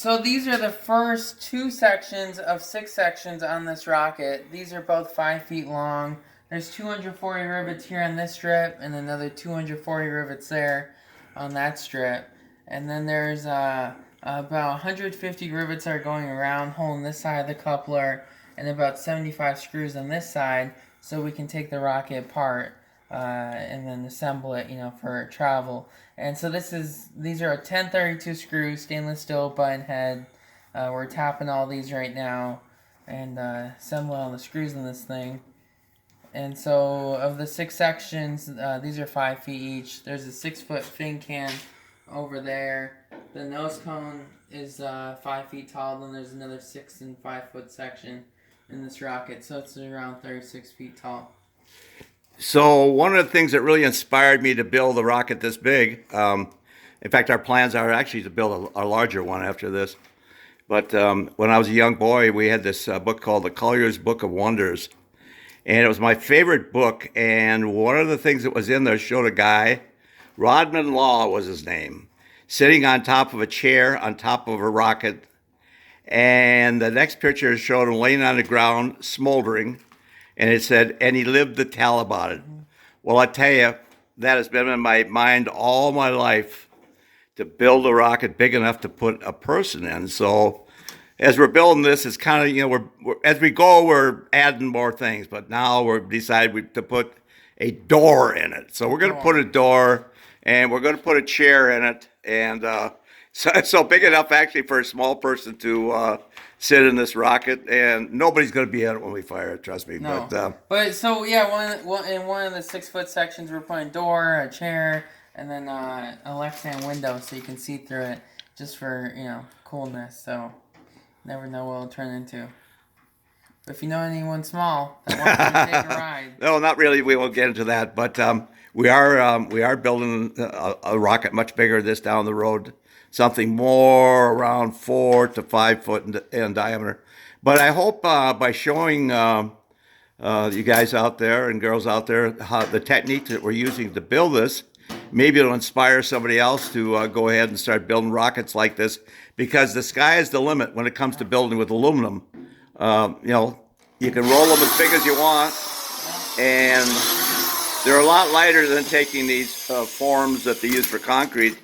So these are the first two sections of 6 sections on this rocket. These are both 5 feet long. There's 240 rivets here on this strip, and another 240 rivets there on that strip. And then there's about 150 rivets are going around holding this side of the coupler, and about 75 screws on this side, so we can take the rocket apart and then assemble it, for travel. And so these are 1032 screws, stainless steel button head. We're tapping all these right now and assembling all the screws in this thing. And so of the 6 sections, these are 5 feet each. There's a 6-foot fin can over there. The nose cone is 5 feet tall. Then there's another 6 and 5-foot section in this rocket. So it's around 36 feet tall. So one of the things that really inspired me to build a rocket this big, in fact, our plans are actually to build a larger one after this. But when I was a young boy, we had this book called The Collier's Book of Wonders. And it was my favorite book. And one of the things that was in there showed a guy, Rodman Law was his name, sitting on top of a chair on top of a rocket. And the next picture showed him laying on the ground, smoldering. And it said, and he lived to tell about it. Well, I tell you, that has been in my mind all my life, to build a rocket big enough to put a person in. So as we're building this, it's kind of, we're as we go, we're adding more things. But now we're decided to put a door in it. So we're going to put a door, and we're going to put a chair in it. And so big enough actually for a small person to sit in this rocket, and nobody's going to be in it when we fire it, trust me. No. But so yeah, in one of the 6-foot sections, we're putting a door, a chair, and then a left-hand window so you can see through it, just for coolness. So never know what it'll turn into. But if you know anyone small that wants to take a ride, no, not really. We won't get into that, but we are building a rocket much bigger this down the road. Something more around 4 to 5 foot in diameter. But I hope by showing you guys out there and girls out there how the technique that we're using to build this, maybe it'll inspire somebody else to go ahead and start building rockets like this, because the sky is the limit when it comes to building with aluminum. You can roll them as big as you want, and they're a lot lighter than taking these forms that they use for concrete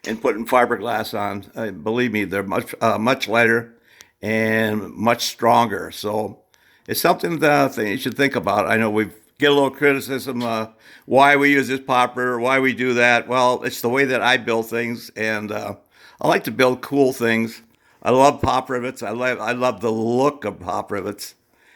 and putting fiberglass on. Believe me, they're much lighter and much stronger. So it's something that you should think about. I know we get a little criticism, why we use this popper, why we do that. Well, it's the way that I build things, and I like to build cool things. I love pop rivets. I love the look of pop rivets.